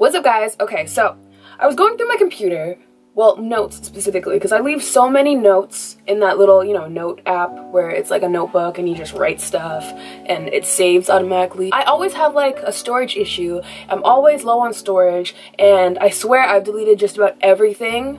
What's up, guys? Okay, so I was going through my computer, well, notes specifically, because I leave so many notes in that little, you know, note app where it's like a notebook and you just write stuff and it saves automatically. I always have like a storage issue. I'm always low on storage, and I swear I've deleted just about everything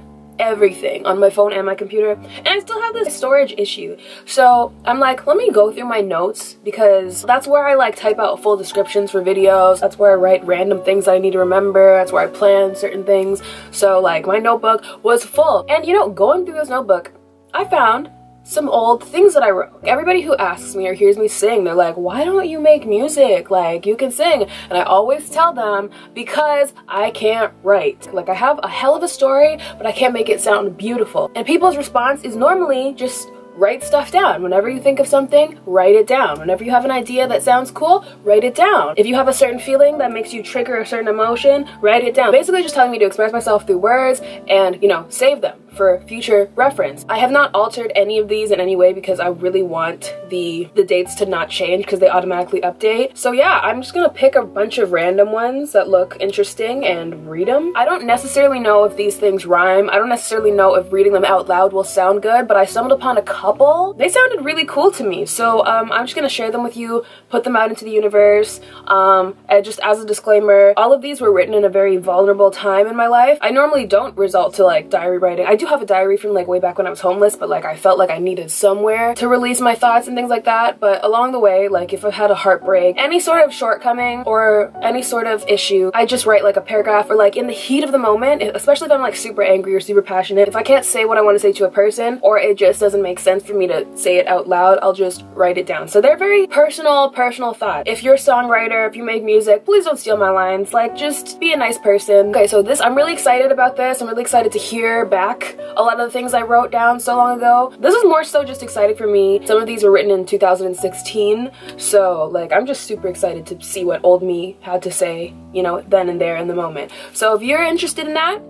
on my phone and my computer, and I still have this storage issue. So I'm like, let me go through my notes, because that's where I like type out full descriptions for videos. That's where I write random things that I need to remember. That's where I plan certain things. So like my notebook was full, and you know, going through this notebook, I found some old things that I wrote. Everybody who asks me or hears me sing, they're like, why don't you make music? Like, you can sing. And I always tell them, because I can't write. Like, I have a hell of a story, but I can't make it sound beautiful. And people's response is normally just write stuff down. Whenever you think of something, write it down. Whenever you have an idea that sounds cool, write it down. If you have a certain feeling that makes you trigger a certain emotion, write it down. Basically just telling me to express myself through words and, you know, save them for future reference. I have not altered any of these in any way because I really want the dates to not change because they automatically update. So yeah, I'm just gonna pick a bunch of random ones that look interesting and read them. I don't necessarily know if these things rhyme. I don't necessarily know if reading them out loud will sound good, but I stumbled upon a couple. They sounded really cool to me. So I'm just gonna share them with you, put them out into the universe. And just as a disclaimer, all of these were written in a very vulnerable time in my life. I normally don't resort to like diary writing. I do have a diary from like way back when I was homeless, but like I felt like I needed somewhere to release my thoughts and things like that. But along the way, like if I've had a heartbreak, any sort of shortcoming or any sort of issue, I just write like a paragraph, or like in the heat of the moment, especially if I'm like super angry or super passionate. If I can't say what I want to say to a person, or it just doesn't make sense for me to say it out loud, I'll just write it down. So they're very personal thoughts. If you're a songwriter, if you make music, please don't steal my lines. Like, just be a nice person. Okay, so I'm really excited about this. I'm really excited to hear back a lot of the things I wrote down so long ago. This is more so just excited for me. Some of these were written in 2016, so like I'm just super excited to see what old me had to say, you know, then and there in the moment. So if you're interested in that,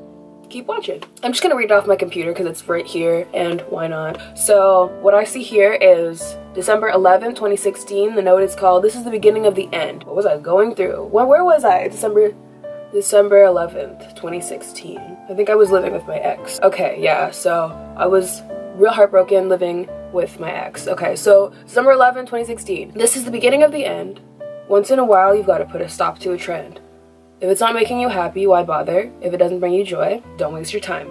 keep watching. I'm just gonna read it off my computer because it's right here, and why not? So what I see here is December 11th, 2016. The note is called, "This is the beginning of the end." What was I going through? Where was I? December 11th, 2016. I think I was living with my ex. Okay, yeah, so I was real heartbroken living with my ex. Okay, so December 11th, 2016. "This is the beginning of the end. Once in a while, you've got to put a stop to a trend. If it's not making you happy, why bother? If it doesn't bring you joy, don't waste your time."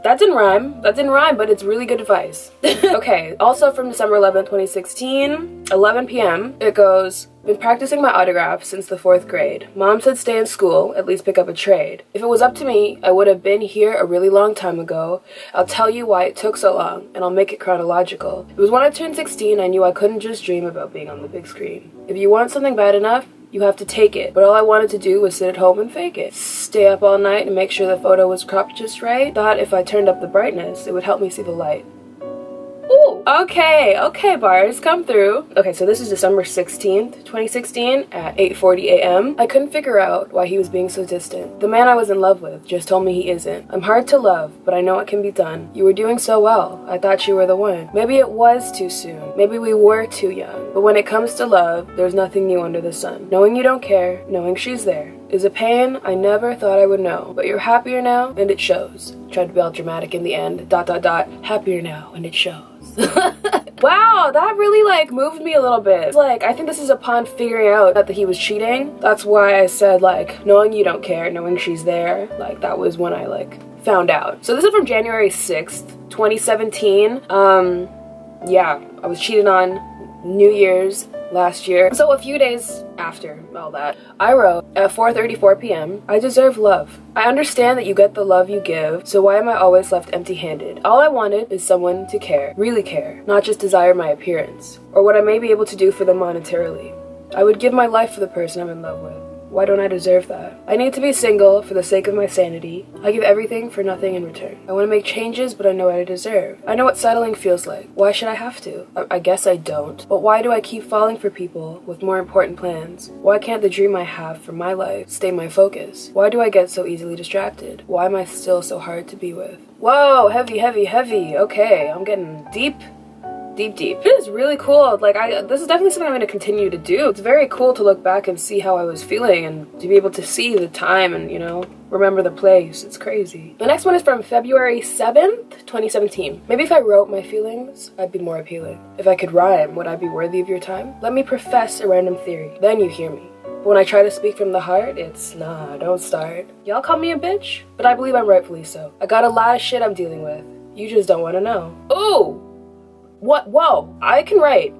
That didn't rhyme, but it's really good advice. Okay, also from December 11th, 2016, 11 p.m., it goes, "Been practicing my autograph since the 4th grade. Mom said stay in school, at least pick up a trade. If it was up to me, I would have been here a really long time ago. I'll tell you why it took so long, and I'll make it chronological. It was when I turned 16, I knew I couldn't just dream about being on the big screen. If you want something bad enough, you have to take it. But all I wanted to do was sit at home and fake it. Stay up all night and make sure the photo was cropped just right. Thought if I turned up the brightness, it would help me see the light." Ooh, okay, bars, come through. Okay, so this is December 16th, 2016 at 8:40 a.m. "I couldn't figure out why he was being so distant. The man I was in love with just told me he isn't. I'm hard to love, but I know it can be done. You were doing so well. I thought you were the one. Maybe it was too soon. Maybe we were too young. But when it comes to love, there's nothing new under the sun. Knowing you don't care, knowing she's there, is a pain I never thought I would know. But you're happier now, and it shows." Tried to be all dramatic in the end. ... Happier now, and it shows. Wow, that really like moved me a little bit. Like, I think this is upon figuring out that he was cheating. That's why I said like, knowing you don't care, knowing she's there. Like, that was when I like found out. So this is from January 6th, 2017. Yeah, I was cheated on New Year's last year. So a few days after all that, I wrote at 4:34 p.m. "I deserve love. I understand that you get the love you give, so why am I always left empty-handed? All I wanted is someone to care, really care, not just desire my appearance, or what I may be able to do for them monetarily. I would give my life for the person I'm in love with. Why don't I deserve that? I need to be single for the sake of my sanity. I give everything for nothing in return. I want to make changes, but I know what I deserve. I know what settling feels like. Why should I have to? I guess I don't. But why do I keep falling for people with more important plans? Why can't the dream I have for my life stay my focus? Why do I get so easily distracted? Why am I still so hard to be with?" Whoa, heavy. Okay, I'm getting deep deep. It is really cool. Like, this is definitely something I'm going to continue to do. It's very cool to look back and see how I was feeling and to be able to see the time and, you know, remember the place. It's crazy. The next one is from February 7th, 2017. Maybe if I wrote my feelings, I'd be more appealing. If I could rhyme, would I be worthy of your time? Let me profess a random theory, then you hear me. But when I try to speak from the heart, it's nah, don't start. Y'all call me a bitch, but I believe I'm rightfully so. I got a lot of shit I'm dealing with. You just don't want to know. Ooh! What? Whoa, I can write.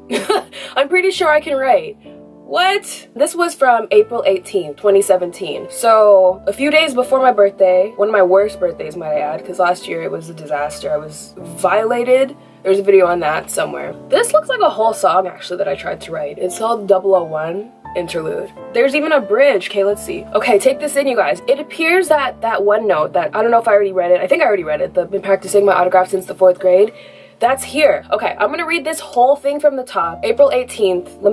I'm pretty sure I can write. What? This was from April 18th, 2017. So a few days before my birthday, one of my worst birthdays might I add, because last year it was a disaster. I was violated. There's a video on that somewhere. This looks like a whole song actually that I tried to write. It's called 001 Interlude. There's even a bridge. Okay, let's see. Okay, take this in, you guys. It appears that that one note that, I don't know if I already read it. I think I already read it. I've been practicing my autograph since the 4th grade. That's here. Okay, I'm gonna read this whole thing from the top. April 18th. Let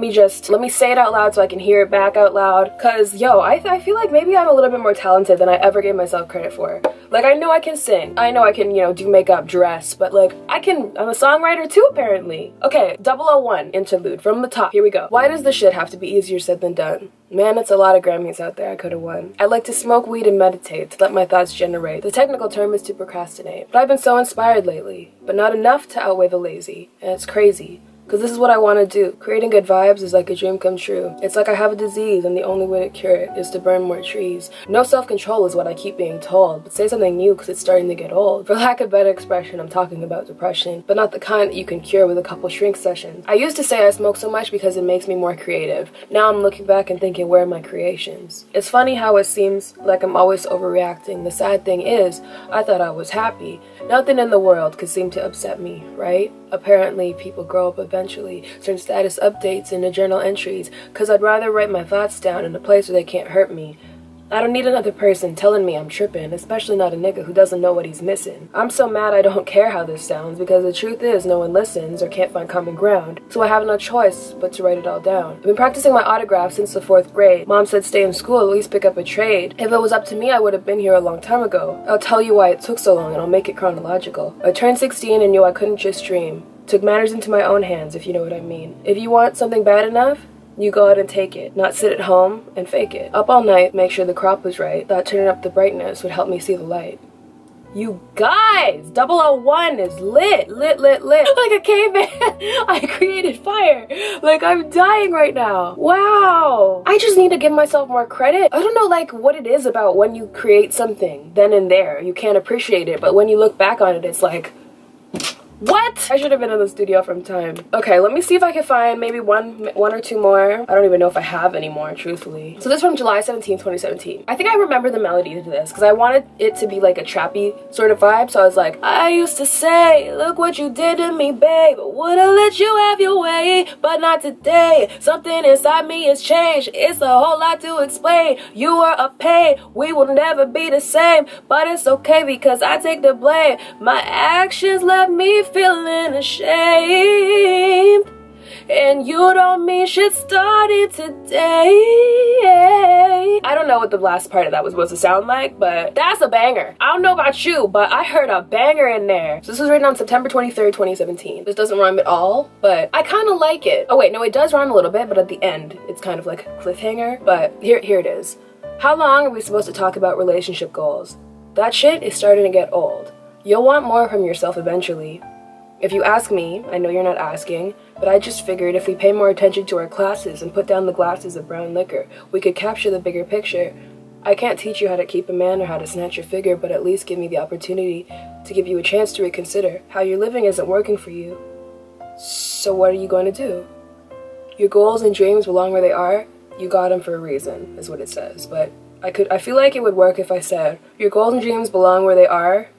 me say it out loud so I can hear it back out loud. Cause yo, I feel like maybe I'm a little bit more talented than I ever gave myself credit for. Like, I know I can sing. I know I can, you know, do makeup, dress, but like, I'm a songwriter too, apparently. Okay, 001 Interlude from the top. Here we go. Why does this shit have to be easier said than done? Man, it's a lot of Grammys out there I could have won. I like to smoke weed and meditate, to let my thoughts generate. The technical term is to procrastinate. But I've been so inspired lately, but not enough to outweigh the lazy. And it's crazy. Because this is what I want to do. Creating good vibes is like a dream come true. It's like I have a disease and the only way to cure it is to burn more trees. No self-control is what I keep being told, but say something new because it's starting to get old. For lack of better expression, I'm talking about depression, but not the kind that you can cure with a couple shrink sessions. I used to say I smoke so much because it makes me more creative. Now I'm looking back and thinking, where are my creations? It's funny how it seems like I'm always overreacting. The sad thing is, I thought I was happy. Nothing in the world could seem to upset me, right? Apparently, people grow up eventually, turn status updates into journal entries, cause I'd rather write my thoughts down in a place where they can't hurt me. I don't need another person telling me I'm tripping, especially not a nigga who doesn't know what he's missing. I'm so mad I don't care how this sounds, because the truth is no one listens or can't find common ground, so I have no choice but to write it all down. I've been practicing my autograph since the 4th grade. Mom said stay in school, at least pick up a trade. If it was up to me, I would have been here a long time ago. I'll tell you why it took so long and I'll make it chronological. I turned 16 and knew I couldn't just dream. Took matters into my own hands, if you know what I mean. If you want something bad enough, you go out and take it, not sit at home and fake it. Up all night, make sure the crop was right. Thought turning up the brightness would help me see the light. You guys, 001 is lit. Like a caveman. I created fire. Like, I'm dying right now. Wow. I just need to give myself more credit. I don't know, like, what it is about when you create something then and there. You can't appreciate it, but when you look back on it, it's like, what? I should have been in the studio from time. Okay, let me see if I can find maybe one or two more. I don't even know if I have any more, truthfully. So this is from July 17, 2017. I think I remember the melody to this because I wanted it to be like a trappy sort of vibe. So I was like, I used to say, look what you did to me, babe. Would've let you have your way, but not today. Something inside me has changed. It's a whole lot to explain. You were a pain. We will never be the same, but it's okay because I take the blame. My actions left me feeling ashamed, and you don't mean shit started today. I don't know what the last part of that was supposed to sound like, but that's a banger. I don't know about you, but I heard a banger in there. So this was written on September 23rd, 2017. This doesn't rhyme at all, but I kind of like it. Oh wait, no, it does rhyme a little bit, but at the end, it's kind of like a cliffhanger. But here it is. How long are we supposed to talk about relationship goals? That shit is starting to get old. You'll want more from yourself eventually. If you ask me, I know you're not asking, but I just figured if we pay more attention to our classes and put down the glasses of brown liquor, we could capture the bigger picture. I can't teach you how to keep a man or how to snatch your figure, but at least give me the opportunity to give you a chance to reconsider how your living isn't working for you. So what are you going to do? Your goals and dreams belong where they are. You got them for a reason, is what it says. But I feel like it would work if I said, your goals and dreams belong where they are.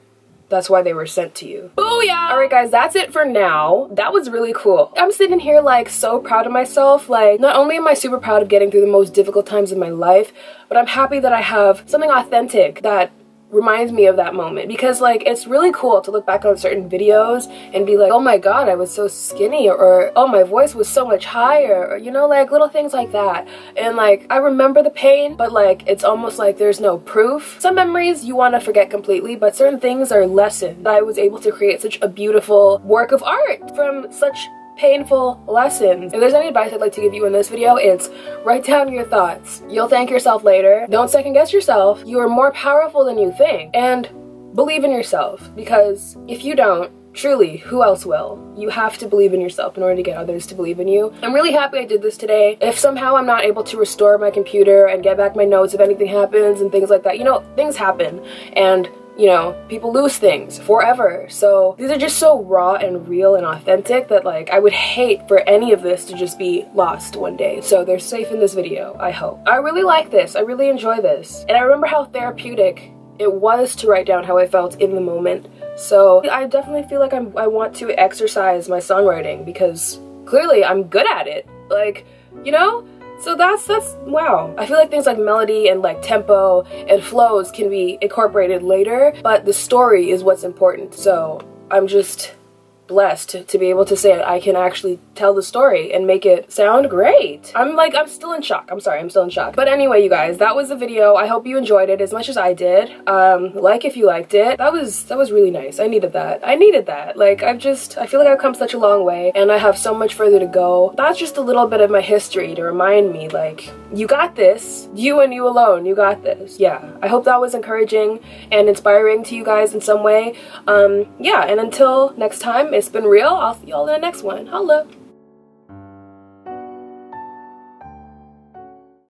That's why they were sent to you. Booyah! Alright guys, that's it for now. That was really cool. I'm sitting here like so proud of myself. Like, not only am I super proud of getting through the most difficult times of my life, but I'm happy that I have something authentic that reminds me of that moment, because like it's really cool to look back on certain videos and be like, oh my god, I was so skinny, or oh, my voice was so much higher, or you know, like little things like that. And like I remember the pain, but like it's almost like there's no proof. Some memories you want to forget completely, but certain things are lessons. I was able to create such a beautiful work of art from such painful lessons. If there's any advice I'd like to give you in this video, it's write down your thoughts. You'll thank yourself later. Don't second guess yourself. You are more powerful than you think. And believe in yourself, because if you don't, truly, who else will? You have to believe in yourself in order to get others to believe in you. I'm really happy I did this today. If somehow I'm not able to restore my computer and get back my notes if anything happens and things like that, you know, things happen. And you know, people lose things forever. So these are just so raw and real and authentic that like I would hate for any of this to just be lost one day. So they're safe in this video, I hope. I really like this. I really enjoy this. And I remember how therapeutic it was to write down how I felt in the moment. So I definitely feel like I want to exercise my songwriting, because clearly I'm good at it. Like, you know? So that's wow. I feel like things like melody and like tempo and flows can be incorporated later, but the story is what's important. So I'm just blessed to be able to say I can actually tell the story and make it sound great. I'm still in shock. I'm sorry, I'm still in shock. But anyway, you guys, that was the video. I hope you enjoyed it as much as I did. Like if you liked it. That was really nice. I needed that. I needed that. Like I feel like I've come such a long way and I have so much further to go. That's just a little bit of my history to remind me, like, you got this. You and you alone, you got this. Yeah, I hope that was encouraging and inspiring to you guys in some way. Yeah, and until next time, it's been real. I'll see y'all in the next one. Holla!